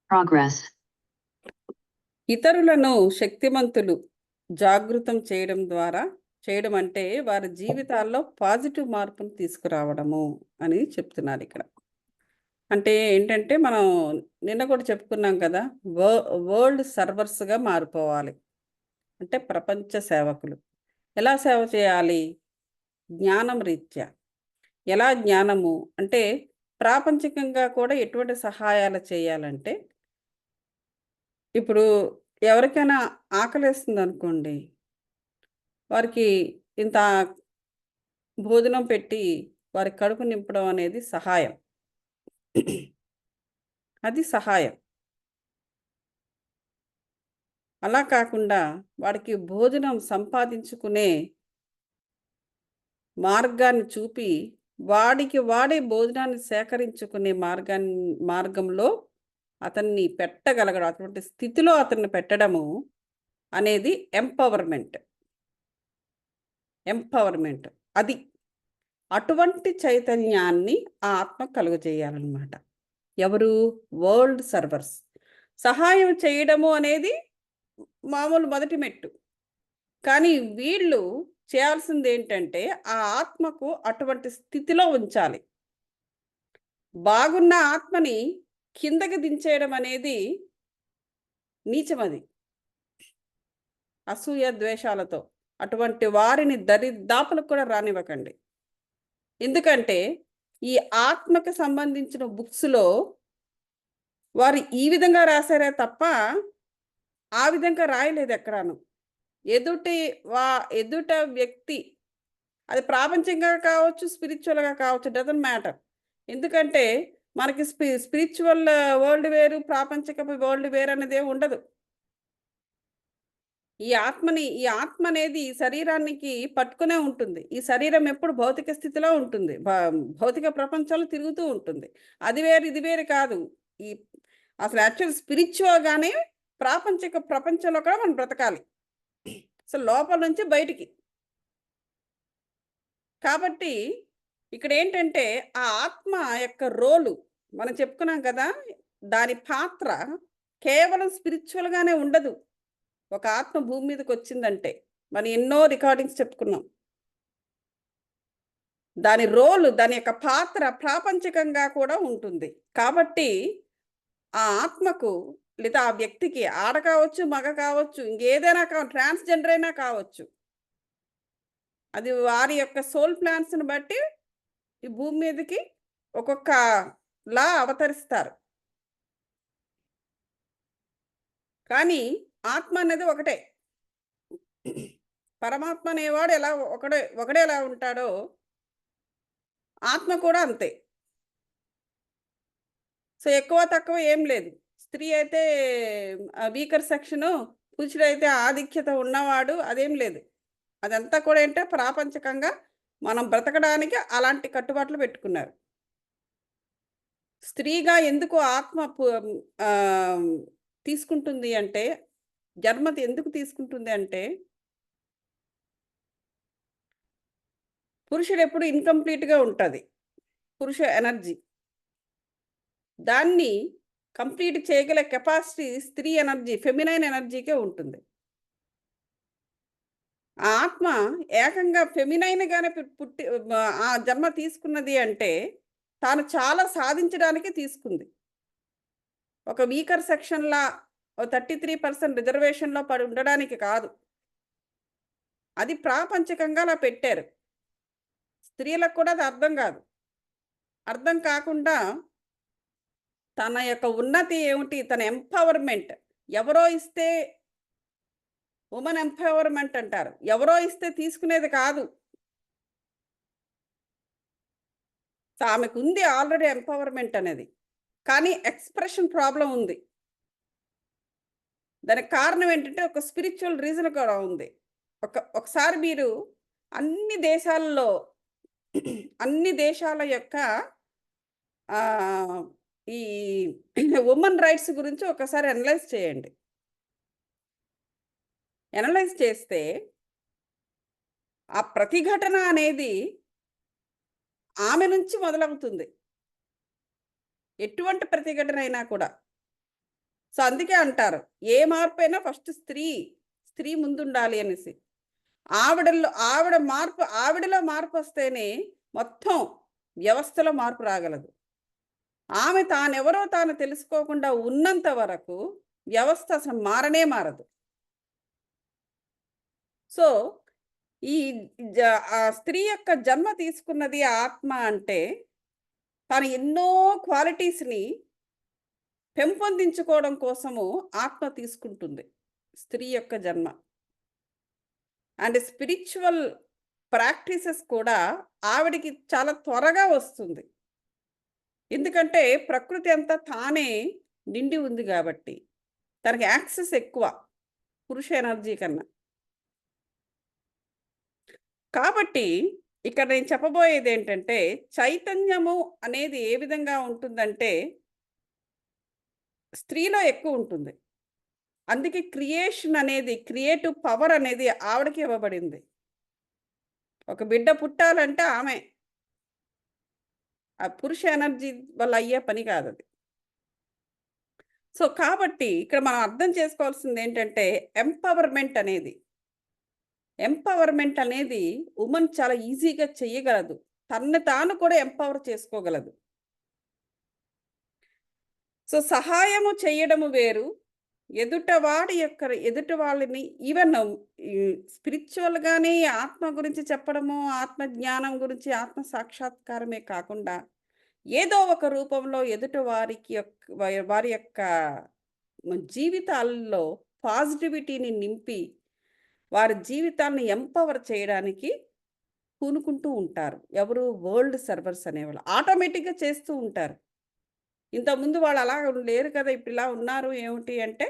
Progress. ఇతరులను శక్తిమంతులు జాగృతం చేయడం అంటే వారి జీవితాల్లో పాజిటివ్ మార్పును తీసుకురావడము అని చెప్తున్నారు ఇక్కడ. అంటే ఏంటంటే మనం నిన్న కూడా చెప్పుకున్నాం కదా, వరల్డ్ సర్వర్స్‌గా మారిపోవాలి. అంటే ప్రపంచ సేవకులు. ఎలా సేవ చేయాలి? జ్ఞానం రీత్యా. ఎలా జ్ఞానము? అంటే ప్రాపంచికంగా కూడా ఎటువంటి సహాయాలు చేయాలంటే, ఇప్పుడు ఎవరికైనా ఆకలేస్తుందనుకోండి, వారికి ఇంత భోజనం పెట్టి వారి కడుపు నింపడం అనేది సహాయం. అది సహాయం. అలా కాకుండా వాడికి భోజనం సంపాదించుకునే మార్గాన్ని చూపి, వాడికి వాడే భోజనాన్ని సేకరించుకునే మార్గంలో అతన్ని పెట్టగలగడం, అటువంటి స్థితిలో అతన్ని పెట్టడము అనేది ఎంపవర్మెంట్. ఎంపవర్మెంట్. అది. అటువంటి చైతన్యాన్ని ఆ ఆత్మ కలుగజేయాలన్నమాట. ఎవరు? World servers. సహాయం చేయడము అనేది మామూలు మొదటి మెట్టు. కానీ వీళ్ళు చేయాల్సింది ఏంటంటే, ఆ ఆత్మకు అటువంటి స్థితిలో ఉంచాలి. బాగున్న ఆత్మని కిందకి దించేయడం అనేది నీచమది. అసూయ ద్వేషాలతో అటువంటి వారిని దరిదాపులకు కూడా రానివ్వకండి. ఎందుకంటే ఈ ఆత్మకి సంబంధించిన బుక్స్‌లో వారు ఈ విధంగా రాశారే తప్ప, ఆ విధంగా రాయలేదు ఎక్కడాను. ఎదుట వ్యక్తి, అది ప్రాపంచికంగా కావచ్చు, స్పిరిచువల్‌గా కావచ్చు, డజంట్ మ్యాటర్. ఎందుకంటే మనకి స్పిరిచువల్ వరల్డ్ వేరు, ప్రాపంచిక వరల్డ్ వేరు అనేదేం ఉండదు. ఈ ఆత్మ అనేది ఈ శరీరానికి పట్టుకునే ఉంటుంది. ఈ శరీరం ఎప్పుడు భౌతిక స్థితిలో ఉంటుంది. భౌతిక ప్రపంచంలో తిరుగుతూ ఉంటుంది. అది వేరు, ఇది వేరు కాదు. ఈ అసలు యాక్చువల్ స్పిరిచువల్‌గానే ప్రాపంచిక ప్రపంచంలో కూడా మనం బ్రతకాలి. అసలు లోపల నుంచి బయటికి. కాబట్టి ఇక్కడేంటంటే ఆ ఆత్మ యొక్క రోలు మనం చెప్పుకున్నాం కదా! దాని పాత్ర కేవలం స్పిరిచువల్‌గానే ఉండదు. ఒక ఆత్మ భూమి మీదకొచ్చిందంటే, మనం ఎన్నో రికార్డింగ్స్ చెప్పుకున్నాం. దాని రోలు, దాని యొక్క పాత్ర ప్రాపంచికంగా కూడా ఉంటుంది. కాబట్టి ఆ ఆత్మకు లేదా ఆ వ్యక్తికి, ఆడ కావచ్చు, మగ కావచ్చు, ఇంకేదైనా ట్రాన్స్‌జెండర్ అయినా కావచ్చు. అది వారి యొక్క సోల్ ప్లాన్స్‌ని బట్టి ఈ భూమి మీదకి ఒక్కొక్కలా అవతరిస్తారు. కానీ ఆత్మ అనేది ఒకటే. పరమాత్మ అనేవాడు ఒకడే ఎలా ఉంటాడో, ఆత్మ కూడా అంతే. సో, ఎక్కువ తక్కువ ఏం లేదు. స్త్రీ అయితే వీకర్ సెక్షను, పురుషుడైతే ఆధిక్యత ఉన్నవాడు, అదేం లేదు. అదంతా కూడా ఏంటే ప్రాపంచికంగా మనం బ్రతకడానికి అలాంటి కట్టుబాట్లు పెట్టుకున్నారు. స్త్రీగా ఎందుకు ఆత్మ తీసుకుంటుంది అంటే, జన్మతి ఎందుకు తీసుకుంటుంది అంటే, పురుషుడెప్పుడు ఇన్‌కంప్లీట్‌గా ఉంటది. పురుష ఎనర్జీ. దాన్ని కంప్లీట్ చేయగల కెపాసిటీ స్త్రీ ఎనర్జీ, ఫెమినైన్ ఎనర్జీకే ఉంటుంది. ఆ ఆత్మ ఏకంగా ఫెమినైన్‌గానే పుట్టి ఆ జన్మ తీసుకున్నది అంటే, తాను చాలా సాధించడానికి తీసుకుంది. ఒక వీకర్ సెక్షన్‌లా ఓ 33% రిజర్వేషన్‌లో పడి ఉండడానికి కాదు. అది ప్రాపంచికంగా అలా పెట్టారు. స్త్రీలకు కూడా అది అర్థం కాదు. అర్థం కాకుండా తన యొక్క ఉన్నతి ఏమిటి? తన ఎంపవర్‌మెంట్. ఎవరో ఇస్తే వుమన్ ఎంపవర్‌మెంట్ అంటారు. ఎవరో ఇస్తే తీసుకునేది కాదు. సో, ఆమెకుంది ఆల్రెడీ ఎంపవర్‌మెంట్ అనేది. కానీ ఎక్స్‌ప్రెషన్ ప్రాబ్లమ్ ఉంది. దానికి కారణం ఏంటంటే ఒక స్పిరిచువల్ రీజన్ కూడా ఉంది. ఒకసారి మీరు అన్ని దేశాలలో అన్ని దేశాల యొక్క ఆహ్, ఈ వుమన్ రైట్స్ గురించి ఒకసారి అనలైజ్ చేయండి. అనలైజ్ చేస్తే ఆ ప్రతిఘటన అనేది ఆమె నుంచి మొదలవుతుంది. ఎటువంటి ప్రతిఘటన అయినా కూడా. సో, అందుకే అంటారు, ఏ మార్పైనా ఫస్ట్ స్త్రీ ముందుండాలి అనేసి. ఆవిడలో మార్పొస్తేనే మొత్తం వ్యవస్థలో మార్పు రాగలదు. ఆమె తానెవరో తాను తెలుసుకోకుండా ఉన్నంత వరకు వ్యవస్థ అసలు మారనే మారదు. సో, ఈ స్త్రీ యొక్క జన్మ తీసుకున్నది ఆత్మ అంటే, తను ఎన్నో క్వాలిటీస్‌ని పెంపొందించుకోవడం కోసము ఆత్మ తీసుకుంటుంది. స్త్రీ యొక్క జన్మ. అండ్ స్పిరిచ్యువల్ ప్రాక్టీసెస్ కూడా ఆవిడకి చాలా త్వరగా వస్తుంది. ఎందుకంటే ప్రకృతి అంతా తానే నిండి ఉంది గాబట్టి. తనకి యాక్సెస్ ఎక్కువ పురుష ఎనర్జీ కన్నా. కాబట్టి ఇక్కడ నేను చెప్పబోయేదేంటంటే, చైతన్యము అనేది ఏ విధంగా ఉంటుందంటే, స్త్రీలో ఎక్కువుంటుంది. అందుకే క్రియేషన్ అనేది, క్రియేటివ్ పవర్ అనేది ఆవిడకి ఇవ్వబడింది. ఒక బిడ్డ పుట్టాలంటే ఆమె. ఆ పురుష ఎనర్జీ వల్ల అయ్యే పని కాదది. సో, కాబట్టి ఇక్కడ మనం అర్థం చేసుకోవాల్సిందేంటంటే, ఎంపవర్‌మెంట్ అనేది. ఎంపవర్‌మెంట్ అనేది వుమన్ చాలా ఈజీగా చెయ్యగలదు. తనని తాను కూడా ఎంపవర్ చేసుకోగలదు. సో, సహాయము చెయ్యడము వేరు. ఎదుటి వాళ్ళని ఈవెన్ ఈ స్పిరిచ్యువల్‌గానే ఆత్మ గురించి చెప్పడము, ఆత్మ జ్ఞానం గురించి, ఆత్మ సాక్షాత్కారమే కాకుండా, ఏదో ఒక రూపంలో ఎదుటి వారి యొక్క జీవితాల్లో పాజిటివిటీని నింపి, వారి జీవితాన్ని ఎంపవర్ చేయడానికి పూనుకుంటూ ఉంటారు. ఎవరు? వరల్డ్ సర్వర్స్ అనేవాళ్ళు. ఆటోమేటిక్‌గా చేస్తూ ఉంటారు. ఇంతకుముందు వాళ్ళు అలా లేరు కదా! ఇప్పుడు ఇలా ఉన్నారు ఏమిటి అంటే,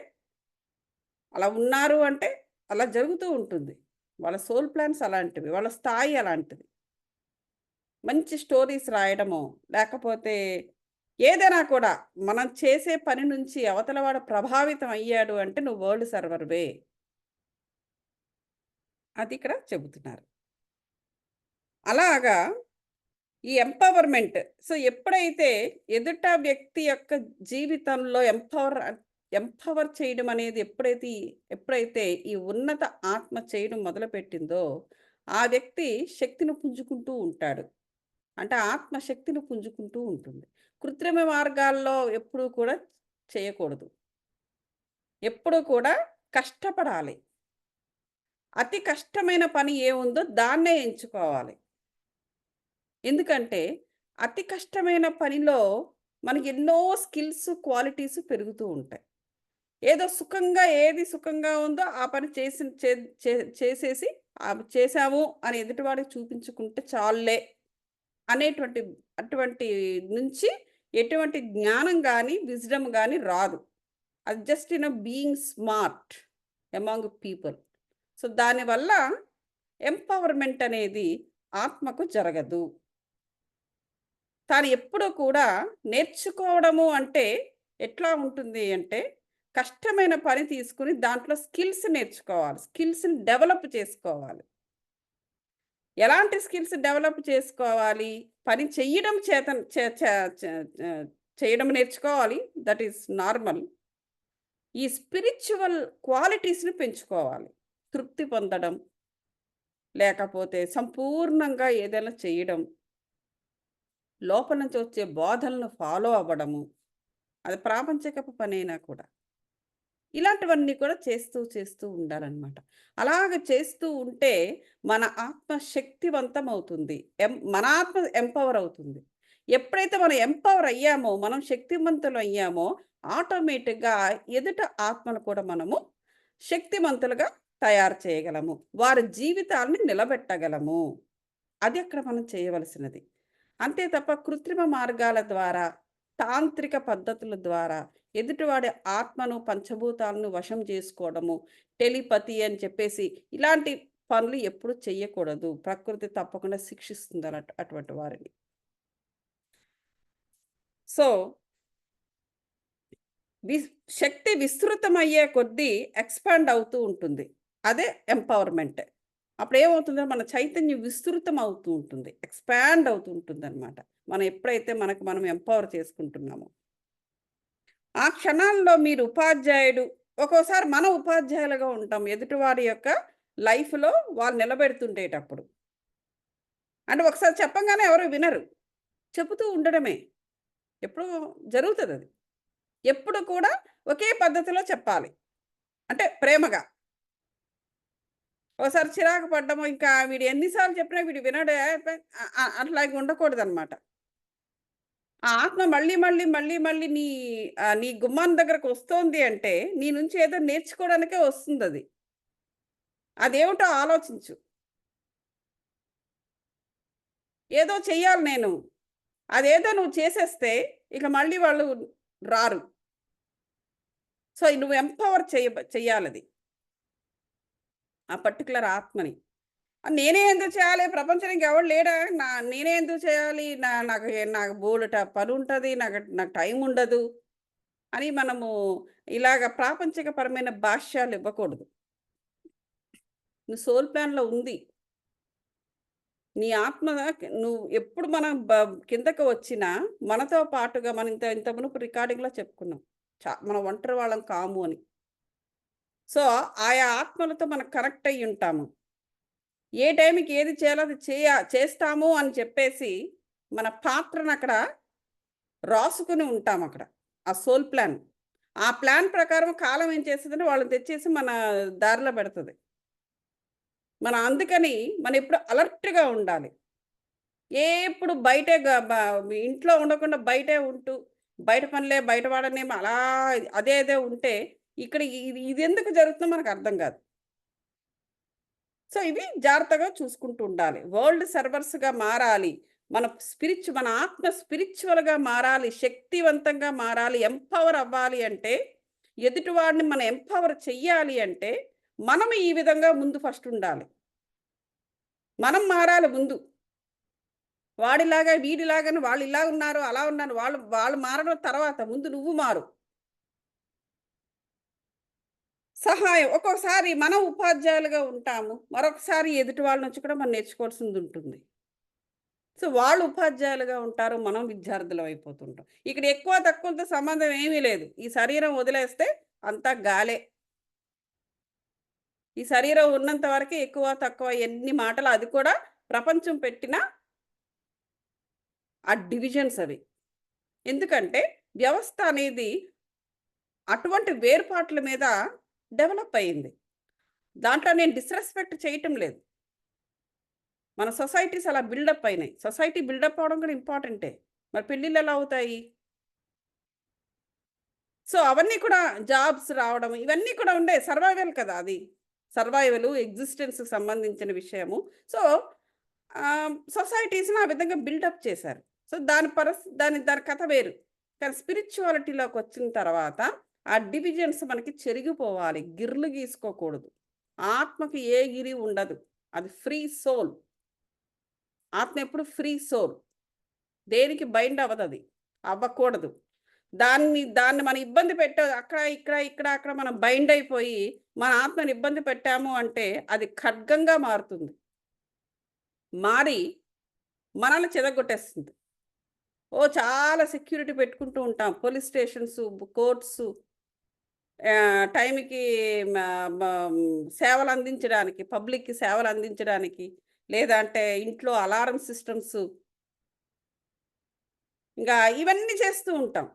అలా ఉన్నారు అంటే అలా జరుగుతూ ఉంటుంది. వాళ్ళ సోల్ ప్లాన్స్ అలాంటివి. వాళ్ళ స్థాయి అలాంటిది. మంచి స్టోరీస్ రాయడమో, లేకపోతే ఏదైనా కూడా మనం చేసే పని నుంచి అవతల వాడు ప్రభావితం అయ్యాడు అంటే నువ్వు వరల్డ్ సర్వర్‌వే. అది ఇక్కడ చెబుతున్నారు. అలాగా ఈ ఎంపవర్‌మెంట్. సో, ఎప్పుడైతే ఎదుట వ్యక్తి యొక్క జీవితంలో ఎంపవర్ చేయడం అనేది ఎప్పుడైతే ఈ ఉన్నత ఆత్మ చేయడం మొదలుపెట్టిందో, ఆ వ్యక్తి శక్తిని పుంజుకుంటూ ఉంటాడు. అంటే ఆత్మ శక్తిని పుంజుకుంటూ ఉంటుంది. కృత్రిమ మార్గాల్లో ఎప్పుడూ కూడా చేయకూడదు. ఎప్పుడూ కూడా కష్టపడాలి. అతి కష్టమైన పని ఏముందో దాన్నే ఎంచుకోవాలి. ఎందుకంటే, అతి కష్టమైన పనిలో మనకి ఎన్నో స్కిల్స్, క్వాలిటీస్ పెరుగుతూ ఉంటాయి. ఏది సుఖంగా ఉందో ఆ పని చేసిన చే చే చేసేసి చేశాము అని ఎదుటివాడికి చూపించుకుంటే చాలులే అనేటువంటి అటువంటి నుంచి ఎటువంటి జ్ఞానం గాని, విజ్డమ్ గాని రాదు. అది just being smart among people. So, దానివల్ల ఎంపవర్‌మెంట్ అనేది ఆత్మకు జరగదు. తాను ఎప్పుడూ కూడా నేర్చుకోవడము అంటే ఎట్లా ఉంటుంది అంటే, కష్టమైన పని తీసుకొని దాంట్లో స్కిల్స్ నేర్చుకోవాలి. స్కిల్స్‌ని డెవలప్ చేసుకోవాలి. ఎలాంటి స్కిల్స్ డెవలప్ చేసుకోవాలి? పని చెయ్యడం చేతన్ చే చ చ ఆహ్, చేయడం నేర్చుకోవాలి. That is normal. ఈ స్పిరిచ్యువల్ క్వాలిటీస్‌ని పెంచుకోవాలి. తృప్తి పొందడం, లేకపోతే సంపూర్ణంగా ఏదైనా చేయడం, లోపల నుంచి వచ్చే బోధనలు ఫాలో అవ్వడము. అది ప్రాపంచికపు పనైనా కూడా. ఇలాంటివన్నీ కూడా చేస్తూ ఉండాలనమాట. అలాగ చేస్తూ ఉంటే మన ఆత్మ శక్తివంతమవుతుంది. మన ఆత్మ ఎంపవర్ అవుతుంది. ఎప్పుడైతే మనం ఎంపవర్ అయ్యామో, మనం శక్తిమంతులయ్యామో ఆటోమేటిక్‌గా ఎదుట ఆత్మను కూడా మనము శక్తిమంతులుగా తయారు చేయగలము. వారి జీవితాల్ని నిలబెట్టగలము. అది అక్కడ మనం చేయవలసినది. అంతే తప్ప కృత్రిమ మార్గాల ద్వారా, తాంత్రిక పద్ధతుల ద్వారా ఎదుటివాడి ఆత్మను, పంచభూతాలను వశం చేసుకోవడము, టెలిపతి అని చెప్పేసి ఇలాంటి పనులు ఎప్పుడు చెయ్యకూడదు. ప్రకృతి తప్పకుండా శిక్షిస్తుంది అటువంటి వారిని. సో, విస్ శక్తి విస్తృతమయ్యే కొద్దీ ఎక్స్‌పాండ్ అవుతూ ఉంటుంది. అదే ఎంపవర్‌మెంట్. అప్పుడేమవుతుందో మన చైతన్యం విస్తృతం అవుతూ ఉంటుంది. ఎక్స్‌పాండ్ అవుతూ ఉంటుందనమాట. మనం ఎప్పుడైతే మనకు మనం ఎంపవర్ చేసుకుంటున్నామో. ఆ క్షణాల్లో మీరు ఉపాధ్యాయుడు ఒక్కోసారి మనం ఉపాధ్యాయులుగా ఉంటాం. ఎదుటివారి యొక్క లైఫ్‌లో వాళ్ళు నిలబెడుతుండేటప్పుడు. అంటే ఒకసారి చెప్పంగానే ఎవరు వినరు. చెబుతూ ఉండడమే. ఎప్పుడూ జరుగుతదది. ఎప్పుడు కూడా ఒకే పద్ధతిలో చెప్పాలి. అంటే ప్రేమగా. ఓసారి చిరాకు పడ్డము, ఇంకా వీడు ఎన్ని సార్లు చెప్పినా వీడు వినడే అట్లాగ ఉండకూడదనమాట. ఆ ఆత్మ మళ్ళీ, మళ్ళీ, మళ్ళీ, మళ్ళీ నీ గుమ్మాం దగ్గరకొస్తోంది అంటే, నీ నుంచి ఏదో నేర్చుకోవడానికే వస్తుందది. అదేమిటో ఆలోచించు. ఏదో చెయ్యాలి నేను. అదేదో నువ్వు చేసేస్తే, ఇక మళ్ళీ వాళ్ళు రారు. సో, నువ్వు ఎంపవర్ చెయ్యాలది. ఆ పర్టిక్యులర్ ఆత్మని. నేనే ఎందుకు చేయాలి? ప్రపంచంలో ఇంకెవడు లేడా? నేనే ఎందుకు చేయాలి? నాకు బోలెడు పనుంటది. నాకు టైముండదు అని మనము ఇలాగ ప్రాపంచికపరమైన భాష్యాలివ్వకూడదు. నువ్వు సోల్ ప్లాన్‌లో ఉంది. నీ ఆత్మ నువ్వు ఎప్పుడు మనం కిందకి వచ్చినా మనతో పాటుగా మనం ఇంత మునుపు రికార్డింగ్‌లో చెప్పుకున్నాం. మనం ఒంటరి వాళ్ళం కాము అని. సో, ఆయా ఆత్మలతో మనం కనెక్ట్ అయ్యుంటాము. ఏ టైంకి ఏది చేయాలో అది చేస్తాము అని చెప్పేసి, మన పాత్రనక్కడ రాసుకొని ఉంటామక్కడ. ఆ సోల్ ప్లాన్. ఆ ప్లాన్ ప్రకారం కాలం ఏం చేస్తదంటే వాళ్ళని తెచ్చేసి మన దారిలో పెడతది. అందుకని మనం ఎప్పుడు అలర్ట్‌గా ఉండాలి. ఎప్పుడు బయటే గ బ ఇంట్లో ఉండకుండా బయటే ఉంటూ, బయట పనులే బయట వాడనేమో అలా అదే ఉంటే, ఇక్కడ ఇదెందుకు జరుగుతుందో మనకర్థం గాదు. సో, ఇవి జాగ్రత్తగా చూసుకుంటూ ఉండాలి. వరల్డ్ సర్వర్స్‌గా మారాలి. మన ఆత్మ స్పిరిచ్యువల్‌గా మారాలి. శక్తివంతంగా మారాలి. ఎంపవర్ అవ్వాలి అంటే, ఎదుటివాడిని మనం ఎంపవర్ చెయ్యాలి అంటే, మనం ఈ విధంగా ముందు ఫస్ట్ ఉండాలి. మనం మారాలి ముందు. వాడిలాగా, వీడిలాగాను వాళ్ళు ఇలా ఉన్నారు, అలా ఉన్నారు. వాళ్ళు వాళ్ళు మారడం తర్వాత ముందు నువ్వు మారు. సహాయం ఒక్కోసారి మనం ఉపాధ్యాయులుగా ఉంటాము. మరొకసారి ఎదుటి వాళ్ళ నుంచి కూడా మనం నేర్చుకోవాల్సిందుంటుంది. సో, వాళ్ళు ఉపాధ్యాయులుగా ఉంటారు. మనం విద్యార్థులం అయిపోతుంటాం. ఇక్కడ ఎక్కువ తక్కువలతో సంబంధం ఏమీ లేదు. ఈ శరీరం వదిలేస్తే అంతా గాలే. ఈ శరీరం ఉన్నంత వరకే ఎక్కువ, తక్కువ ఎన్ని మాటలు అది కూడా ప్రపంచం పెట్టిన ఆ డివిజన్స్ అవి. ఎందుకంటే వ్యవస్థ అనేది అటువంటి వేరుపాట్ల మీద డెవలప్ అయింది. దాంట్లో నేను డిస్‌రెస్పెక్ట్ చేయటం లేదు. మన సొసైటీస్ అలా బిల్డప్ అయినాయి. సొసైటీ బిల్డప్ అవ్వడం కూడా ఇంపార్టెంటే. మరి పెళ్ళిళ్ళు ఎలా అవుతాయి? సో, అవన్నీ కూడా జాబ్స్ రావడం ఇవన్నీ కూడా ఉండే సర్వైవల్ కదా అది. సర్వైవలు, ఎగ్జిస్టెన్స్‌కి సంబంధించిన విషయము. సో, సొసైటీస్‌ని ఆ విధంగా బిల్డప్ చేశారు. సో, దాని దాని కథ వేరు. కానీ స్పిరిచ్యువాలిటీలోకొచ్చిన తర్వాత ఆ డివిజన్స్ మనకి చెరిగిపోవాలి. గిర్లు గీసుకోకూడదు. ఆత్మకి ఏ గిరి ఉండదు. అది ఫ్రీ సోల్. ఆత్మ ఎప్పుడు ఫ్రీ సోల్. దేనికి బైండ్ అవ్వదది. అవ్వకూడదు. దాన్ని మనం ఇబ్బంది అక్కడ, అక్కడ మనం బైండ్ అయిపోయి, మన ఆత్మని ఇబ్బంది పెట్టాము అంటే, అది ఖడ్గంగా మారుతుంది. మారి మనల్ని చితగ్గొట్టేస్తుంది. చాలా సెక్యూరిటీ పెట్టుకుంటూ ఉంటాం. పోలీస్ స్టేషన్సు, కోర్ట్సు టైంకి మ మ సేవలందించడానికి, పబ్లిక్‌కి సేవలందించడానికి, లేదంటే ఇంట్లో అలారం సిస్టమ్సు, ఇంకా ఇవన్నీ చేస్తూ ఉంటాం.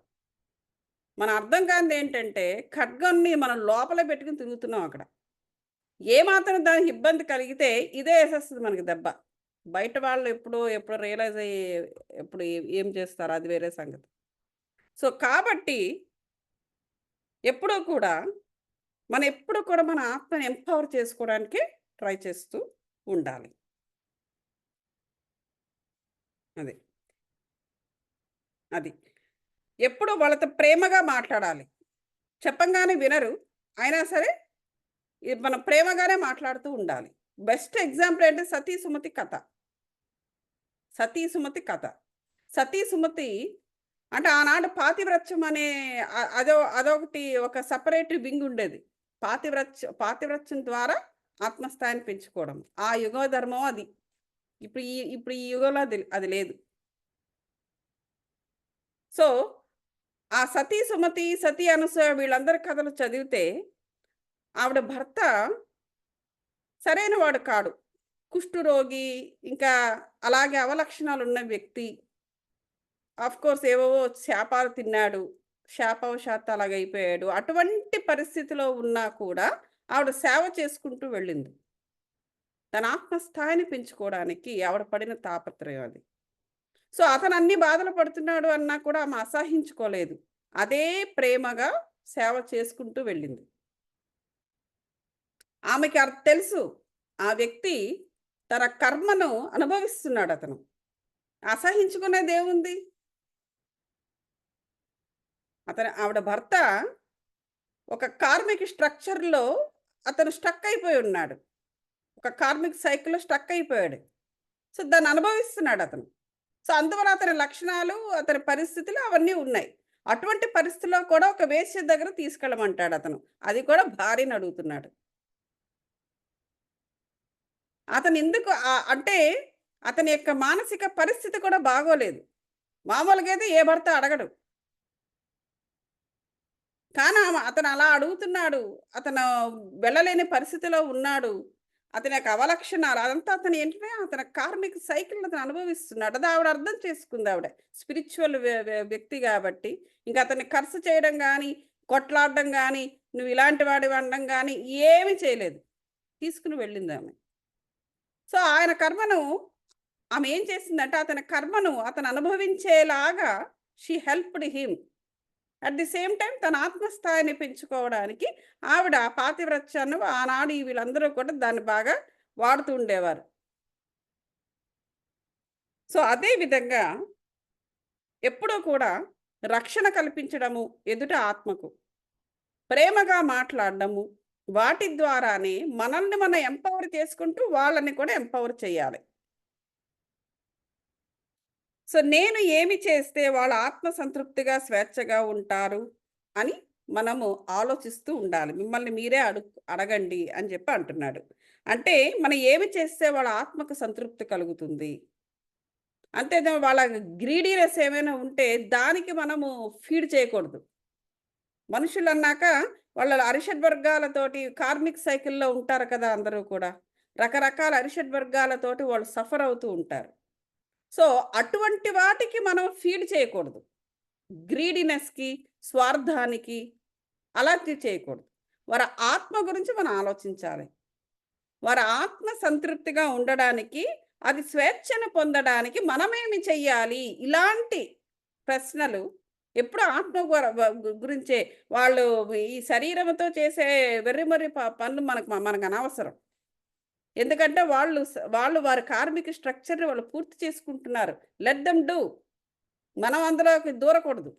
మన అర్థం కానిదేంటంటే, ఖడ్గాన్ని మనం లోపలే పెట్టుకొని తిరుగుతున్నాం అక్కడ. ఏ మాత్రం దానికి ఇబ్బంది కలిగితే ఇదే ఏసేస్తది మనకి దెబ్బ. బయట వాళ్ళు ఎప్పుడో రియలైజ్ అయ్యి ఎప్పుడు ఏం చేస్తారో అది వేరే సంగతి. సో, కాబట్టి ఎప్పుడూ కూడా ఎప్పుడు కూడా మన ఆత్మని ఎంపవర్ చేసుకోవడానికి ట్రై చేస్తూ ఉండాలి. అది. అది. ఎప్పుడు వాళ్ళతో ప్రేమగా మాట్లాడాలి. చెప్పంగానే వినరు. అయినా సరే మనం ప్రేమగానే మాట్లాడుతూ ఉండాలి. బెస్ట్ ఎగ్జాంపుల్ ఏంటి సతీ సుమతి కథ. సతీ సుమతి కథ. సతీ సుమతి అంటే ఆనాడు పాతివ్రత్యం అనే అదొకటి ఒక సెపరేట్ వింగ్ ఉండేది. పాతివ్రత్యం ద్వారా ఆత్మస్థాయిని పెంచుకోవడం. ఆ యుగ ధర్మం అది. ఇప్పుడు ఈ యుగంలో అది అది లేదు. సో, ఆ సతీ సుమతి, సతీ అనసూయ వీళ్ళందరి కథలు చదివితే ఆవిడ భర్త సరైన వాడు కాడు. కుష్ఠురోగి, ఇంకా అలాగే అవలక్షణాలున్న వ్యక్తి. ఆఫ్‌కోర్స్ ఏవేవో శాపాలు తిన్నాడు. శాపవశాత్తు అలాగైపోయాడు. అటువంటి పరిస్థితిలో ఉన్నా కూడా ఆవిడ సేవ చేసుకుంటూ వెళ్ళింది. తన ఆత్మస్థాయిని పెంచుకోవడానికి ఆవిడ పడిన తాపత్రయం అది. సో, అతను అన్ని బాధలు పడుతున్నాడు అన్నా కూడా ఆమె అసహించుకోలేదు. అదే ప్రేమగా సేవ చేసుకుంటూ వెళ్ళింది. ఆమెకి తెలుసు. ఆ వ్యక్తి తన కర్మను అనుభవిస్తున్నాడతను. అసహించుకునేదేముంది? ఆవిడ భర్త ఒక కార్మిక స్ట్రక్చర్‌లో అతను స్ట్రక్ అయిపోయి ఉన్నాడు. ఒక కార్మిక సైకిల్‌లో స్ట్రక్ అయిపోయాడు. సో, దాన్ని అనుభవిస్తున్నాడతను. సో, అందువల్ల అతని లక్షణాలు, అతని పరిస్థితులు అవన్నీ ఉన్నాయి. అటువంటి పరిస్థితిలో కూడా ఒక వేశ్య దగ్గర తీసుకెళ్ళమంటాడతను. అది కూడా భార్యని అడుగుతున్నాడు. అతనెందుకు అంటే అతని యొక్క మానసిక పరిస్థితి కూడా బాగోలేదు. మామూలుగా అయితే ఏ భర్త అడగడు. కానీ అతను అలా అడుగుతున్నాడు. అతను వెళ్ళలేని పరిస్థితిలో ఉన్నాడు. అతని యొక్క అవలక్షణాలు అదంతా అతను ఏంటంటే అతని కార్మిక సైకిల్‌ని అతను అనుభవిస్తున్నాడు. అది ఆవిడ అర్థం చేసుకుందావిడ. స్పిరిచ్యువల్ వ్యక్తి గాబట్టి. ఇంక అతన్ని కర్స్ చేయడం గానీ, కొట్లాడడం గానీ, "నువ్వు ఇలాంటి వాడివి" అనడం గానీ ఏమీ చేయలేదు. తీసుకొని వెళ్ళిందామె. సో, ఆయన కర్మను ఆమె ఏం చేసిందంటే అతని కర్మను అతను అనుభవించేలాగా she helped him. At the same time తన ఆత్మస్థాయిని పెంచుకోవడానికి ఆవిడ పాతివ్రత్యాన్ని ఆనాడు వీళ్ళందరూ కూడా దాన్ని బాగా వాడుతూ ఉండేవారు. సో, అదే విధంగా ఎప్పుడూ కూడా రక్షణ కల్పించడము ఎదుట ఆత్మకు, ప్రేమగా మాట్లాడడము, వాటి ద్వారానే మనల్ని మనం ఎంపవర్ చేసుకుంటూ వాళ్ళని కూడా ఎంపవర్ చేయాలి. సో, నేను ఏమి చేస్తే వాళ్ళ ఆత్మ సంతృప్తిగా, స్వేచ్ఛగా ఉంటారు అని మనము ఆలోచిస్తూ ఉండాలి. మిమ్మల్ని మీరే అడగండి అని చెప్పి అంటున్నాడు. అంటే మనం ఏమి చేస్తే వాళ్ళ ఆత్మకు సంతృప్తి కలుగుతుంది. అంతేదా వాళ్ళ గ్రీడీనెస్ ఏమైనా ఉంటే దానికి మనము ఫీడ్ చేయకూడదు. మనుషులన్నాక వాళ్ళ అరిషడ్ వర్గాలతోటి కార్మిక సైకిల్‌లో ఉంటారు కదా! అందరూ కూడా. రకరకాల అరిషడ్ వర్గాలతోటి వాళ్ళు సఫర్ అవుతూ ఉంటారు. సో, అటువంటి వాటికి మనం ఫీడ్ చేయకూడదు. గ్రీడీనెస్‌కి, స్వార్థానికి అలాంటివి చేయకూడదు. వారి ఆత్మ గురించి మనం ఆలోచించాలి. వారి ఆత్మ సంతృప్తిగా ఉండడానికి, అది స్వేచ్ఛను పొందడానికి మనమేమి చెయ్యాలి? ఇలాంటి ప్రశ్నలు ఎప్పుడు ఆత్మ గురించే. వాళ్ళు ఈ శరీరంతో చేసే వెర్రిమర్రి పనులు మనకు అనవసరం. ఎందుకంటే వాళ్ళు వారి కార్మిక స్ట్రక్చర్‌ని వాళ్ళు పూర్తి చేసుకుంటున్నారు. Let them do. మనం అందులోకి దూరకూడదు.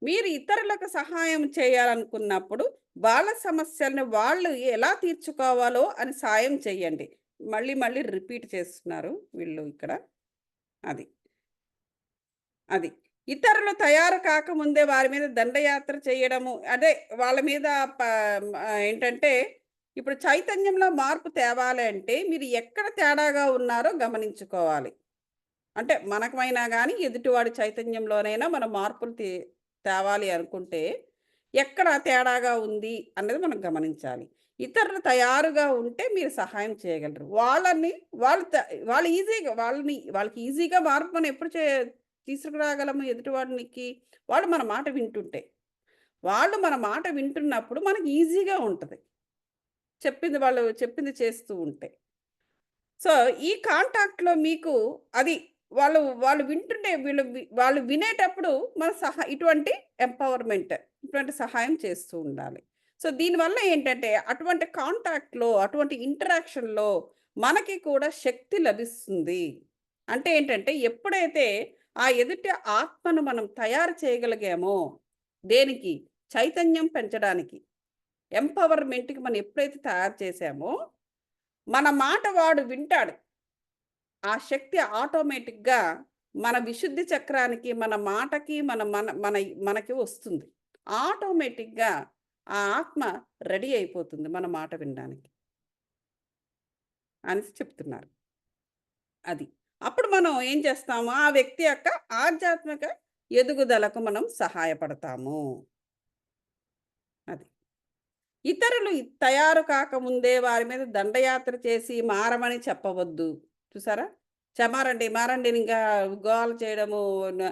మీరు ఇతరులకు సహాయం చేయాలనుకున్నప్పుడు, వాళ్ళ సమస్యల్ని వాళ్ళు ఎలా తీర్చుకోవాలో అని సాయం చేయండి. మళ్ళీ మళ్ళీ రిపీట్ చేస్తున్నారు వీళ్ళు ఇక్కడ. అది. అది. ఇతరులు తయారు కాకముందే వారి మీద దండయాత్ర చేయడము. అదే వాళ్ళ మీద ఏంటంటే ఇప్పుడు చైతన్యంలో మార్పు తేవాలి అంటే మీరు ఎక్కడ తేడాగా ఉన్నారో గమనించుకోవాలి. అంటే మనకమైనా గానీ ఎదుటివాడి చైతన్యంలోనైనా మనం మార్పులు తేవాలి అనుకుంటే ఎక్కడ తేడాగా ఉంది అన్నది మనం గమనించాలి. ఇతరులు తయారుగా ఉంటే మీరు సహాయం చేయగలరు. వాళ్ళని వాళ్ళు త వాళ్ళు ఈజీగా వాళ్ళకి ఈజీగా మార్పు మనం ఎప్పుడు తీసుకురాగలము ఎదుటివాడినికి? వాళ్ళు మన మాట వింటుంటే. వాళ్ళు మన మాట వింటున్నప్పుడు మనకి ఈజీగా ఉంటది. వాళ్ళు చెప్పింది చేస్తూ ఉంటే. సో, ఈ కాంటాక్ట్‌లో మీకు అది వాళ్ళు వాళ్ళు వింటుంటే వాళ్ళు వినేటప్పుడు మన ఇటువంటి ఎంపవర్‌మెంట్, ఇటువంటి సహాయం చేస్తూ ఉండాలి. సో, దీనివల్ల ఏంటంటే అటువంటి కాంటాక్ట్‌లో, అటువంటి ఇంటరాక్షన్‌లో మనకి కూడా శక్తి లభిస్తుంది. అంటే ఏంటంటే ఎప్పుడైతే ఆ ఎదుటి ఆత్మను మనం తయారు చేయగలిగామో దేనికి? చైతన్యం పెంచడానికి. ఎంపవర్‌మెంట్‌కి మనం ఎప్పుడైతే తయారు చేశామో మన మాట వాడు వింటాడు. ఆ శక్తి ఆటోమేటిక్‌గా మన విశుద్ధి చక్రానికి, మన మాటకి, మన మన మన మనకి వస్తుంది. ఆటోమేటిక్‌గా ఆ ఆత్మ రెడీ అయిపోతుంది మన మాట వినడానికి అనేసి చెప్తున్నారు. అది. అప్పుడు మనం ఏం చేస్తాము, ఆ వ్యక్తి యొక్క ఆధ్యాత్మిక ఎదుగుదలకు మనం సహాయపడతాము. అది. ఇతరులు తయారు కాకముందే వారి మీద దండయాత్ర చేసి మారమని చెప్పవద్దు. చూసారా? మారండి, మారండి అని ఇంకా గోల చేయడము, న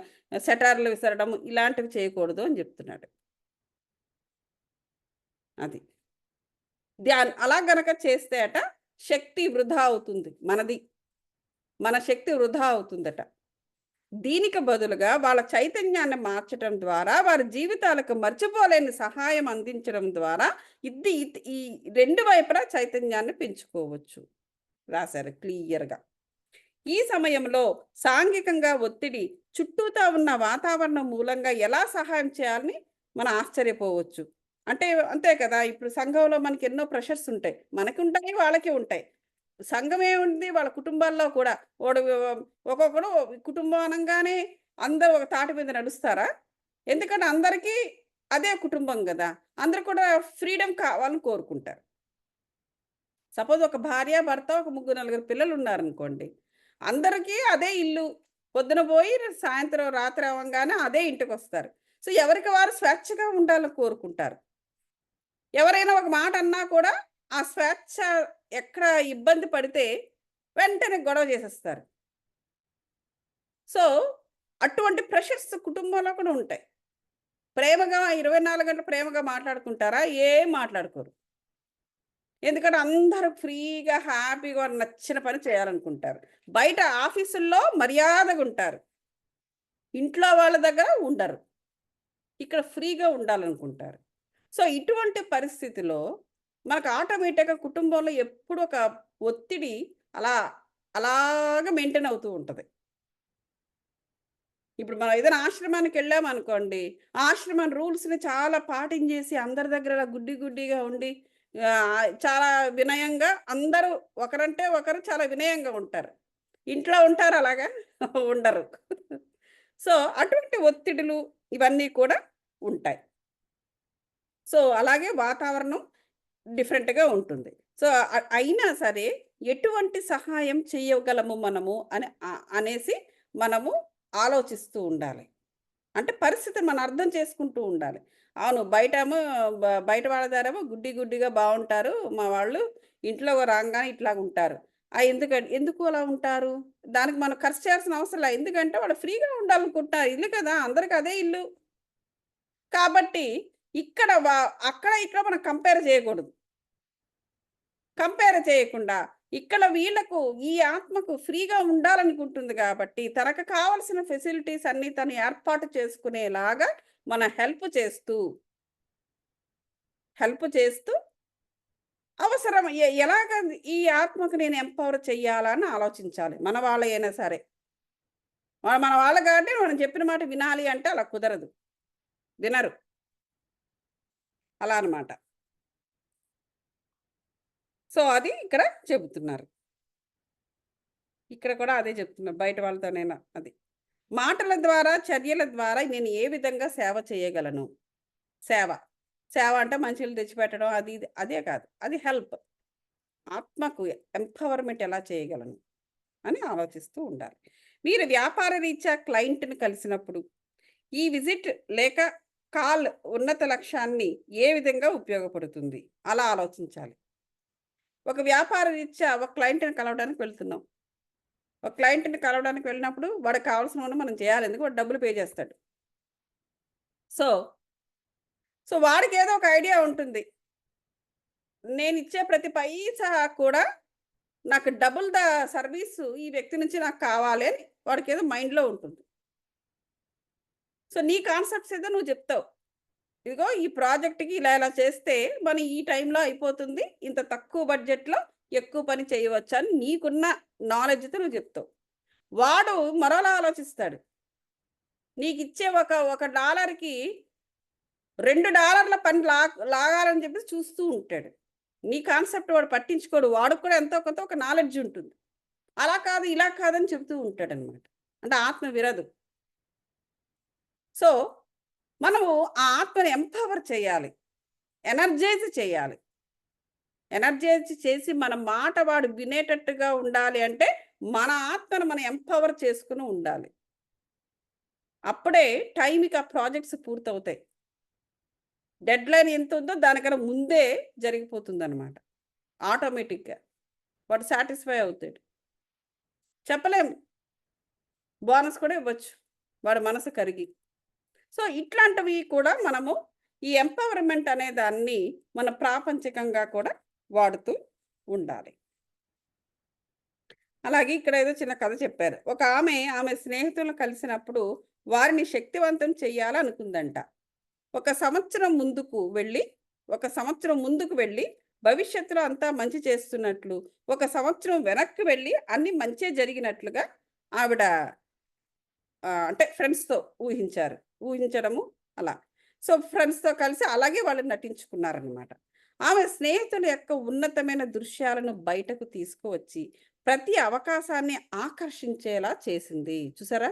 సెటార్‌లు విసరడము ఇలాంటివి చేయకూడదు అని చెప్తున్నాడు. అది. అలా గనక చేస్తే శక్తి వృధా అవుతుంది మనది. మన శక్తి వృధా అవుతుందట. దీనికి బదులుగా వాళ్ళ చైతన్యాన్ని మార్చటం ద్వారా, వారి జీవితాలకు మర్చిపోలేని సహాయం అందించడం ద్వారా ఈ 2 వైపులా చైతన్యాన్ని పెంచుకోవచ్చు. రాశారు క్లియర్‌గా. ఈ సమయంలో సాంఘికంగా ఒత్తిడి, చుట్టూతా ఉన్న వాతావరణం మూలంగా ఎలా సహాయం చేయాలని మనం ఆశ్చర్యపోవచ్చు. అంటే అంతే కదా! ఇప్పుడు సంఘంలో మనకి ఎన్నో ప్రెషర్స్ ఉంటాయి. మనకుంటాయి, వాళ్ళకి ఉంటాయి. సంఘం ఏముంది వాళ్ళ కుటుంబాల్లో కూడా ఓడు ఒక్కొక్కడు కుటుంబం అనంగానే అందరూ ఒక తాటి మీద నడుస్తారా? ఎందుకంటే అందరికీ అదే కుటుంబం గదా! అందరూ కూడా ఫ్రీడమ్ కావాలని కోరుకుంటారు. సపోజ్ ఒక భార్య, భర్త, ఒక ముగ్గురు, నలుగురు పిల్లలున్నారనుకోండి. అందరికీ అదే ఇల్లు. పొద్దున పోయి సాయంత్రం రాత్రి అవ్వంగానే అదే ఇంటికొస్తారు. సో, ఎవరికి వారు స్వేచ్ఛగా ఉండాలని కోరుకుంటారు. ఎవరైనా ఒక మాట అన్నా కూడా ఆ స్వేచ్ఛ ఎక్కడ ఇబ్బంది పడితే వెంటనే గొడవ చేసేస్తారు. సో, అటువంటి ప్రెషర్స్ కుటుంబంలో కూడా ఉంటాయి. ప్రేమగా 24 గంటలు ప్రేమగా మాట్లాడుకుంటారా? ఏం మాట్లాడుకోరు. ఎందుకంటే అందరూ ఫ్రీగా, హ్యాపీగా నచ్చిన పని చేయాలనుకుంటారు. బయట ఆఫీసుల్లో మర్యాదగుంటారు. ఇంట్లో వాళ్ళ దగ్గర ఉండరు. ఇక్కడ ఫ్రీగా ఉండాలనుకుంటారు. సో, ఇటువంటి పరిస్థితిలో మనకు ఆటోమేటిక్‌గా కుటుంబంలో ఎప్పుడు ఒక ఒత్తిడి అలా అలాగా మెయింటైన్ అవుతూ ఉంటది. ఇప్పుడు మనం ఏదైనా ఆశ్రమానికెళ్ళామనుకోండి, ఆ ఆశ్రమం రూల్స్‌ని చాలా పాటించేసి అందరి దగ్గర అలా గుడ్డి గుడ్డిగా ఉండి చాలా వినయంగా అందరూ ఒకరంటే ఒకరు చాలా వినయంగా ఉంటారు. ఇంట్లో ఉంటారా అలాగా? ఉండరు. సో, అటువంటి ఒత్తిడులు ఇవన్నీ కూడా ఉంటాయి. సో, అలాగే వాతావరణం డిఫరెంట్‌గా ఉంటుంది. సో, అయినా సరే ఎటువంటి సహాయం చేయగలము మనము అనేసి మనము ఆలోచిస్తూ ఉండాలి. అంటే పరిస్థితిని మనం అర్థం చేసుకుంటూ ఉండాలి. అవును బయటేమో బయట వాళ్ళ దగ్గరేమో గుడ్డి గుడ్డిగా బావుంటారు. మా వాళ్ళు ఇంట్లో రాంగానే ఇట్లాగుంటారు. ఎందుకు అలా ఉంటారు? దానికి మనం ఖర్చు చేయాల్సిన అవసరం లే. ఎందుకంటే వాళ్ళు ఫ్రీగా ఉండాలనుకుంటున్నారు. ఇల్లు కదా! అందరికి అదే ఇల్లు. కాబట్టి ఇక్కడ అక్కడ ఇక్కడ మనం కంపేర్ చేయకూడదు. కంపేర్ చేయకుండా ఇక్కడ వీళ్ళకు ఈ ఆత్మకు ఫ్రీగా ఉండాలనుకుంటుంది కాబట్టి తనకు కావాల్సిన ఫెసిలిటీస్ అన్నీ తను ఏర్పాటు చేసుకునేలాగా మన హెల్ప్ చేస్తూ అవసరం ఎలాగ ఈ ఆత్మకు నేను ఎంపవర్ చెయ్యాలని ఆలోచించాలి. మన వాళ్ళైనా సరే. మన వాళ్ళు కాబట్టి మనం చెప్పిన మాట వినాలి అంటే అలా కుదరదు. వినరు. అలా అన్నమాట. సో, అది ఇక్కడ చెబుతున్నారు. ఇక్కడ కూడా అదే చెప్తున్నారు. బయట వాళ్ళతోనైనా అది. మాటల ద్వారా, చర్యల ద్వారా నేను ఏ విధంగా సేవ చేయగలను? సేవ. సేవ అంటే మంచినీళ్ళు తెచ్చిపెట్టడం అది ఇది అదే కాదు. అది హెల్ప్. ఆత్మకు ఎంపవర్‌మెంట్ ఎలా చేయగలను అని ఆలోచిస్తూ ఉండాలి. మీరు వ్యాపార రీత్యా క్లయింట్‌ని కలిసినప్పుడు ఈ విజిట్ లేక కాల్ ఉన్నత లక్ష్యాన్ని ఏ విధంగా ఉపయోగపడుతుంది? అలా ఆలోచించాలి. ఒక వ్యాపార రీత్యా ఒక క్లయింట్‌ని కలవడానికి వెళ్తున్నాం. ఒక క్లయింట్‌ని కలవడానికి వెళ్ళినప్పుడు వాడికి కావాల్సినవన్నీ మనం చేయాలి. ఎందుకంటే వాడు డబ్బులు పే చేస్తాడు. సో, వాడికేదో ఒక ఐడియా ఉంటుంది. నేనిచ్చే ప్రతి పైసా కూడా నాకు డబుల్ ద సర్వీసు ఈ వ్యక్తి నుంచి నాకు కావాలి అని వాడికేదో మైండ్‌లో ఉంటుంది. సో, నీ కాన్సెప్ట్స్ ఏదో నువ్వు చెప్తావు. ఇదిగో ఈ ప్రాజెక్ట్‌కి ఇలా ఇలా చేస్తే మనం ఈ టైంలో అయిపోతుంది. ఇంత తక్కువ బడ్జెట్‌లో ఎక్కువ పని చేయవచ్చని నీకున్న నాలెడ్జ్‌తో నువ్వు చెప్తావు. వాడు మరోలా ఆలోచిస్తాడు. నీకిచ్చే ఒక డాలర్‌కి $2 పని లాగాలని చెప్పేసి చూస్తూ ఉంటాడు. నీ కాన్సెప్ట్ వాడు పట్టించుకోడు. వాడికి కూడా ఎంతో కొంత ఒక నాలెడ్జ్ ఉంటుంది. అలా కాదు, ఇలా కాదని చెప్తూ ఉంటాడనమాట. అంటే ఆత్మ విరదు. సో, మనము ఆ ఆత్మని ఎంపవర్ చేయాలి. ఎనర్జైజ్ చేయాలి. ఎనర్జైజ్ చేసి మన మాట వాడు వినేటట్టుగా ఉండాలి అంటే, మన ఆత్మను మనం ఎంపవర్ చేసుకొని ఉండాలి. అప్పుడే టైంకి ఆ ప్రాజెక్ట్స్ పూర్తవుతాయి. డెడ్‌లైన్ ఎంతుందో దానికన్నా ముందే జరిగిపోతుందనమాట. ఆటోమేటిక్‌గా. వాడు సాటిస్ఫై అవుతాడు. చెప్పలేము. బోనస్ కూడా ఇవ్వచ్చు. వాడి మనసు కరిగి. సో, ఇట్లాంటివి కూడా మనము ఈ ఎంపవర్‌మెంట్ అనే దాన్ని మన ప్రాపంచికంగా కూడా వాడుతూ ఉండాలి. అలాగే ఇక్కడ ఏదో చిన్న కథ చెప్పారు. ఒక ఆమె స్నేహితులను కలిసినప్పుడు వారిని శక్తివంతం చెయ్యాలనుకుందంట. ఒక సంవత్సరం ముందుకు వెళ్ళి, ఒక సంవత్సరం ముందుకు వెళ్ళి భవిష్యత్తులో అంతా మంచి చేస్తున్నట్లు, ఒక సంవత్సరం వెనక్కి వెళ్ళి అన్నీ మంచే జరిగినట్లుగా ఆవిడ అంటే ఫ్రెండ్స్‌తో ఊహించారు. ఊహించడము అలా. సో, ఫ్రెండ్స్‌తో కలిసి అలాగే వాళ్ళు నటించుకున్నారనమాట. ఆమె స్నేహితుల యొక్క ఉన్నతమైన దృశ్యాలను బయటకు తీసుకువచ్చి, ప్రతి అవకాశాన్ని ఆకర్షించేలా చేసింది. చూసారా?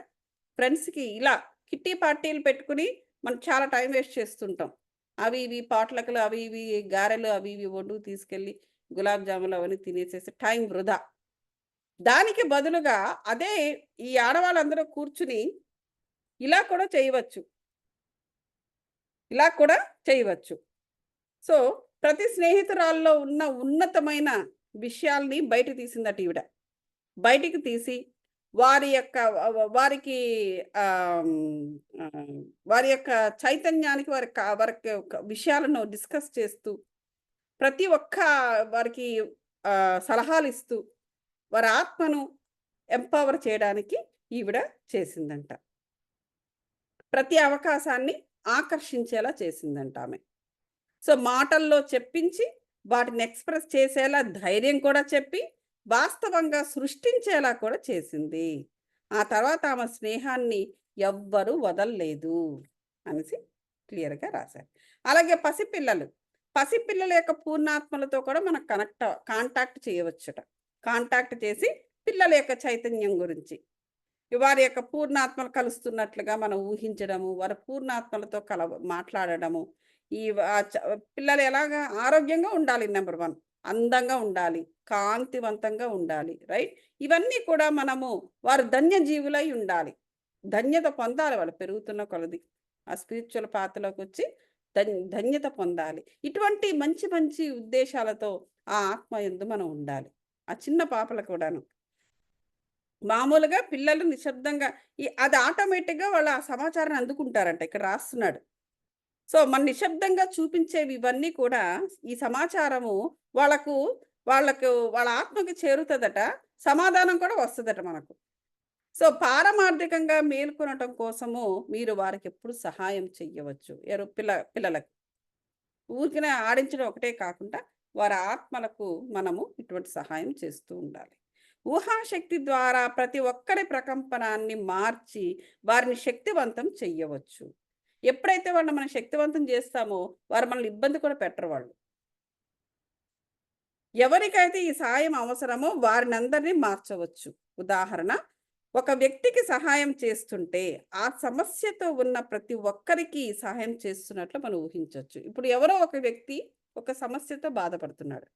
ఫ్రెండ్స్‌కి ఇలా కిట్టి పార్టీలు పెట్టుకొని మనం చాలా టైం వేస్ట్ చేస్తుంటాం. అవి ఇవి పాట్‌లకులు అవి ఇవి గారెలు అవి ఇవి వండుకు తీసుకెళ్ళి గులాబ్ జాములు అవన్నీ తినేసేసి టైం వృధా. దానికి బదులుగా అదే ఈ ఆడవాళ్ళందరూ కూర్చుని ఇలా కూడా చేయవచ్చు. ఇలా కూడా చేయవచ్చు. సో, ప్రతి స్నేహితురాల్లో ఉన్న ఉన్నతమైన విషయాల్ని బయటకి తీసిందట ఈవిడ. బయటికి తీసి వారి యొక్క వారికి ఆహ్, హ్మ్, ఆహ్, వారి యొక్క చైతన్యానికి వారికి ఒక విషయాలను డిస్కస్ చేస్తూ, ప్రతి ఒక్క వారికి సలహాలిస్తూ, వారి ఆత్మను ఎంపవర్ చేయడానికి ఈవిడ చేసిందంట. ప్రతి అవకాశాన్ని ఆకర్షించేలా చేసిందంట ఆమె. సో, మాటల్లో చెప్పించి, వాటిని ఎక్స్‌ప్రెస్ చేసేలా ధైర్యం కూడా చెప్పి, వాస్తవంగా సృష్టించేలా కూడా చేసింది. ఆ తర్వాత ఆమె స్నేహాన్ని ఎవ్వరు వదల్లేదు అనేసి క్లియర్‌గా రాశారు. అలాగే పసిపిల్లలు. పసిపిల్లల యొక్క పూర్ణాత్మలతో కూడా మనం కాంటాక్ట్ చేయవచ్చుట. కాంటాక్ట్ చేసి పిల్లల యొక్క చైతన్యం గురించి వారి యొక్క పూర్ణాత్మలు కలుస్తున్నట్లుగా మనం ఊహించడము, వారి పూర్ణాత్మలతో మాట్లాడడము. ఈ వ చ పిల్లలు ఎలాగా ఆరోగ్యంగా ఉండాలి నంబర్ 1. అందంగా ఉండాలి, కాంతివంతంగా ఉండాలి. రైట్? ఇవన్నీ కూడా మనము వారు ధన్యజీవులై ఉండాలి. ధన్యత పొందాలి వాళ్ళు పెరుగుతున్న కొలది. ఆ స్పిరిచ్యువల్ పాత్‌లోకొచ్చి ధన్యత పొందాలి. ఇటువంటి మంచి మంచి ఉద్దేశాలతో ఆ ఆత్మ యందు మనం ఉండాలి. ఆ చిన్న పాపలు కూడాను. మామూలుగా పిల్లలు నిశ్శబ్దంగా అది ఆటోమేటిక్‌గా వాళ్ళు ఆ సమాచారాన్ని అందుకుంటారంట. ఇక్కడ రాస్తున్నాడు. సో, మన నిశ్శబ్దంగా చూపించేవి ఇవన్నీ కూడా ఈ సమాచారము వాళ్ళకు వాళ్ళ ఆత్మకి చేరుతదట. సమాధానం కూడా వస్తదట మనకు. సో, పారమార్థికంగా మేల్కొనటం కోసము మీరు వారికెప్పుడు సహాయం చెయ్యవచ్చు. పిల్లలకి. ఊరికనే ఆడించడం ఒకటే కాకుండా వారి ఆత్మలకు మనము ఇటువంటి సహాయం చేస్తూ ఉండాలి. ఊహాశక్తి ద్వారా ప్రతి ఒక్కరి ప్రకంపనాన్ని మార్చి వారిని శక్తివంతం చెయ్యవచ్చు. ఎప్పుడైతే వాళ్ళని మనం శక్తివంతం చేస్తామో వారు మనల్ని ఇబ్బంది కూడా పెట్టరు వాళ్ళు. ఎవరికైతే ఈ సాయం అవసరమో వారినందరినీ మార్చవచ్చు. ఉదాహరణ, ఒక వ్యక్తికి సహాయం చేస్తుంటే, ఆ సమస్యతో ఉన్న ప్రతి ఒక్కరికి సహాయం చేస్తున్నట్లు మనం ఊహించొచ్చు. ఇప్పుడు ఎవరో ఒక వ్యక్తి ఒక సమస్యతో బాధపడుతున్నాడు.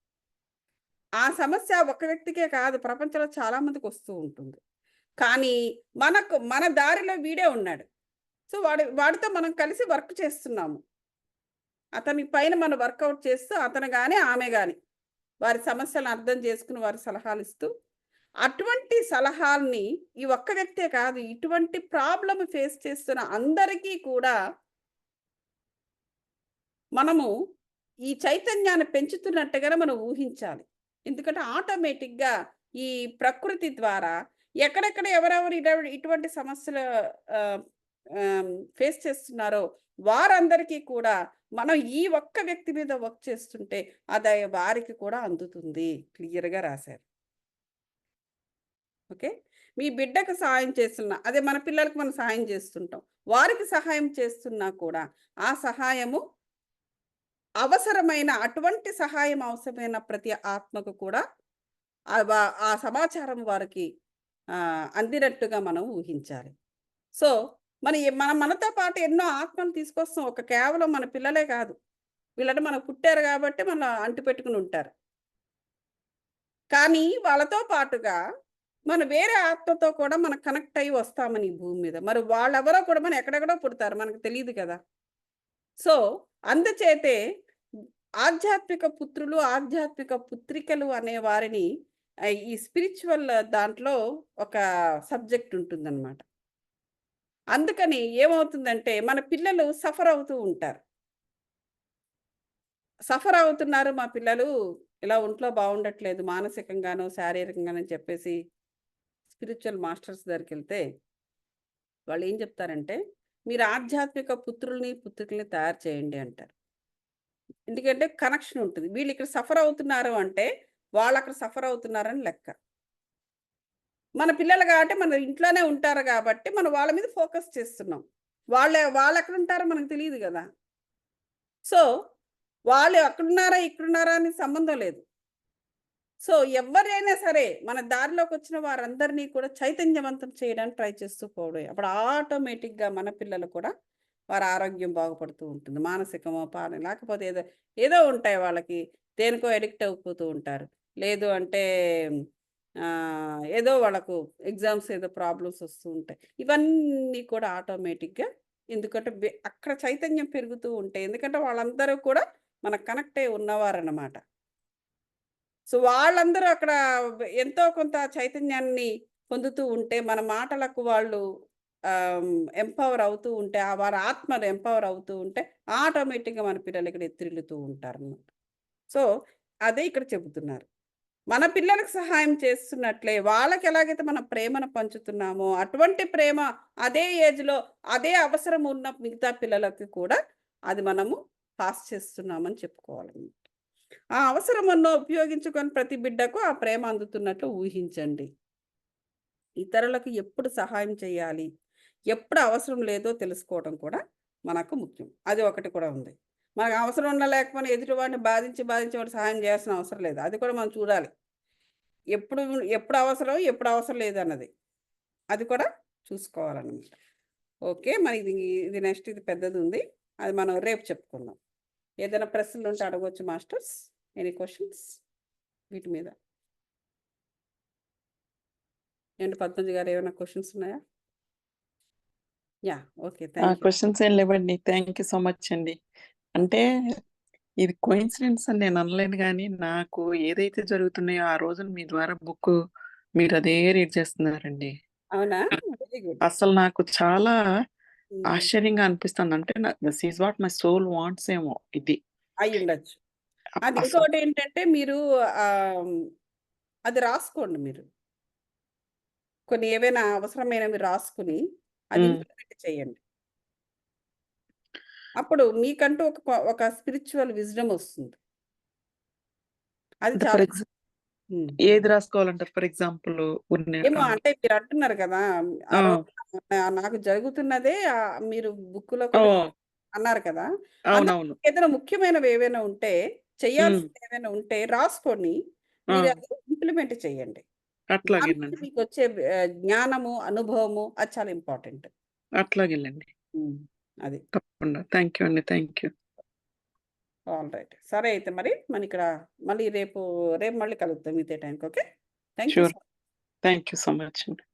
ఆ సమస్య ఒక వ్యక్తికే కాదు ప్రపంచంలో చాలా మందికొస్తూ ఉంటుంది. కానీ మన దారిలో వీడే ఉన్నాడు. సో, వాడితో మనం కలిసి వర్క్ చేస్తున్నాము. అతని పైన మనం వర్కౌట్ చేస్తూ అతను గాని, ఆమె గాని వారి సమస్యలను అర్థం చేసుకొని వారికి సలహాలిస్తూ, అటువంటి సలహాల్ని ఈ ఒక్క వ్యక్తే కాదు, ఇటువంటి ప్రాబ్లమ్ ఫేస్ చేస్తున్న అందరికీ కూడా మనము ఈ చైతన్యాన్ని పెంచుతున్నట్టుగానే మనం ఊహించాలి. ఎందుకంటే ఆటోమేటిక్‌గా ఈ ప్రకృతి ద్వారా ఎక్కడెక్కడ ఎవరెవరు ఇటువంటి సమస్యలు ఆహ్, ఆహ్, ఫేస్ చేస్తున్నారో వారందరికీ కూడా మనం ఈ ఒక్క వ్యక్తి మీద వర్క్ చేస్తుంటే అది వారికి కూడా అందుతుంది. క్లియర్‌గా రాశారు. ఓకే. మీ బిడ్డకు సహాయం చేస్తున్నా అదే మన పిల్లలకి మనం సహాయం చేస్తుంటాం. వారికి సహాయం చేస్తున్నా కూడా ఆ సహాయము అటువంటి సహాయం అవసరమైన ప్రతి ఆత్మకు కూడా ఆ సమాచారం వారికి అందినట్టుగా మనం ఊహించాలి. సో, మనతో పాటు ఎన్నో ఆత్మలు తీసుకొస్తాం. కేవలం మన పిల్లలే కాదు. వీళ్ళని మనకు పుట్టారు గాబట్టి అంటిపెట్టుకొని ఉంటారు. కానీ వాళ్ళతో పాటుగా మన వేరే ఆత్మతో కూడా మనం కనెక్ట్ అయ్యి వస్తామని ఈ భూమి మీద. మరి వాళ్ళెవరో కూడా మనం ఎక్కడెక్కడో పుడతారు. మనకు తెలీదు కదా! సో, అందుచేతే ఆధ్యాత్మిక పుత్రులు, ఆధ్యాత్మిక పుత్రికలు అనే వారిని ఈ స్పిరిచ్యువల్ దాంట్లో ఒక సబ్జెక్ట్ ఉంటుందన్నమాట. అందుకని ఏమవుతుందంటే మన పిల్లలు సఫర్ అవుతూ ఉంటారు. సఫర్ అవుతున్నారు మా పిల్లలు, ఇలా ఒంట్లో బాగుండట్లేదు మానసికంగాను, శారీరకంగాను అని చెప్పేసి స్పిరిచ్యువల్ మాస్టర్స్ దగ్గరికెళ్తే వాళ్ళేం చెప్తారంటే, మీరు ఆధ్యాత్మిక పుత్రుల్ని, పుత్రికల్ని తయారు చేయండి అంటారు. ఎందుకంటే కనెక్షన్ ఉంటుంది. వీళ్ళిక్కడ సఫర్ అవుతున్నారు అంటే, వాళ్ళక్కడ సఫర్ అవుతున్నారని లెక్క. మన పిల్లలు కాబట్టి మన ఇంట్లోనే ఉంటారు గాబట్టి, మనం వాళ్ళ మీద ఫోకస్ చేస్తున్నాం. వాళ్ళెక్కడుంటారో మనకు తెలీదు గదా! సో, వాళ్ళు అక్కడున్నారా, ఇక్కడున్నారా అని సంబంధం లేదు. సో, ఎవ్వరైనా సరే మన దారిలోకొచ్చిన వారందరినీ కూడా చైతన్యవంతం చేయడానికి ట్రై చేస్తూ పోవడమే. అప్పుడు ఆటోమేటిక్‌గా మన పిల్లలు కూడా వారి ఆరోగ్యం బాగుపడుతూ ఉంటుంది. మానసికమో, లేకపోతే ఏదో ఉంటాయి వాళ్ళకి. దేనికో అడిక్ట్ అయిపోతూ ఉంటారు. లేదు అంటే ఏదో వాళ్ళకు ఎగ్జామ్స్ ఏదో ప్రాబ్లమ్స్ వస్తూ ఉంటాయి. ఇవన్నీ కూడా ఆటోమేటిక్‌గా ఎందుకంటే అక్కడ చైతన్యం పెరుగుతూ ఉంటాయి. ఎందుకంటే వాళ్ళందరూ కూడా మనకు కనెక్ట్ అయ్యి ఉన్నవారనమాట. సో, వాళ్ళందరూ అక్కడ ఎంతో కొంత చైతన్యాన్ని పొందుతూ ఉంటే, మన మాటలకు వాళ్ళు ఎంపవర్ అవుతూ ఉంటే, వారి ఆత్మలు ఎంపవర్ అవుతూ ఉంటే, ఆటోమేటిక్‌గా మన పిల్లలు ఇక్కడ ఎత్తిరిల్లుతూ ఉంటారనమాట. సో, అదే ఇక్కడ చెబుతున్నారు. మన పిల్లలకు సహాయం చేస్తున్నట్లే, వాళ్ళకి ఎలాగైతే మనం ప్రేమను పంచుతున్నామో, అటువంటి ప్రేమ అదే ఏజ్‌లో, అదే అవసరం ఉన్న మిగతా పిల్లలకి కూడా అది మనము పాస్ చేస్తున్నామని చెప్పుకోవాలన్నమాట. ఆ అవసరమున్న ఉపయోగించుకొని ప్రతి బిడ్డకు ఆ ప్రేమ అందుతున్నట్లు ఊహించండి. ఇతరులకు ఎప్పుడు సహాయం చేయాలి, ఎప్పుడు అవసరం లేదో తెలుసుకోవడం కూడా మనకు ముఖ్యం. అది ఒకటి కూడా ఉంది. మనకు అవసరం ఉన్నా లేకపోయినా ఎదుటివాడిని బాధించి వాడికి సహాయం చేయాల్సిన అవసరం లేదు. అది కూడా మనం చూడాలి. ఎప్పుడు ఎప్పుడు అవసరం, ఎప్పుడు అవసరం లేదన్నది. అది కూడా చూసుకోవాలన్నమాట. ఓకే. మరి ఇది నెక్స్ట్ ఇది పెద్దదుంది. అది మనం రేపు చెప్పుకుందాం. ఏదైనా ప్రశ్నలుంటే అడగొచ్చు మాస్టర్స్. ఎనీ క్వెషన్స్ వీటి మీద? ఏంటి 19 గారు ఏమైనా క్వెషన్స్ ఉన్నాయా? Yeah! Okay. Thank you. Questions ఏం లేవండి. థాంక్ యూ సో మచ్ అండి. అంటే ఇది కోయిన్సిడెన్స్ అని నేను అనలేను గానీ, నాకు ఏదైతే జరుగుతున్నాయో ఆ రోజున మీ ద్వారా మీరదే రీడ్ చేస్తున్నారండి. అవునా? Very good. అసలు నాకు చాలా హ్మ్. ఆశ్చర్యంగా అనిపిస్తుంది. అంటే this is what my soul wants ఏమో ఇది. అయ్యుండొచ్చు. అది అసలు ఇంకోటేంటంటే మీరు ఆహ్, అది రాసుకోండి మీరు. కొన్ని ఏవైనా అవసరమైనవి రాసుకొని, అది హ్మ్. ఇంప్లిమెంట్ చేయండి. అప్పుడు మీకంటూ ఒక స్పిరిచ్యువల్ విజ్డమ్ ఒస్తుంది. అది అంటే చాలా హ్మ్. ఏది రాసుకోవాలంటారు? ఫర్ ఎగ్జాంపుల్ ఉన్న ఏమో అంటే మీరంటున్నారు కదా! ఆ ఆ! రోజు నాకు జరుగుతున్నదే మీరు బుక్‌లో కూడా ఓహ్! అన్నారు కదా! అందులో అవునవును. ఏదైనా ముఖ్యమైనవి ఏవైనా ఉంటే, హ్మ్. చేయాల్సినవి ఏవైనా ఉంటే రాసుకొని, ఆ! మీరది ఇంప్లిమెంట్ చేయండి. దాని నుంచి అట్లాగేనండి. మీకొచ్చే జ్ఞానము, అనుభవము అది చాలా ఇంపార్టెంట్. అట్లాగేలెండి. హ్మ్. అది. తప్పకుండా. థాంక్ యూ అండి. Thank you. All right. సరే అయితే మరి మనిక్కడ మళ్ళీ రేపు మళ్ళీ కలుద్దాం ఇదే టైంకి. Okay. Thank you sure. So thank you so much అండి.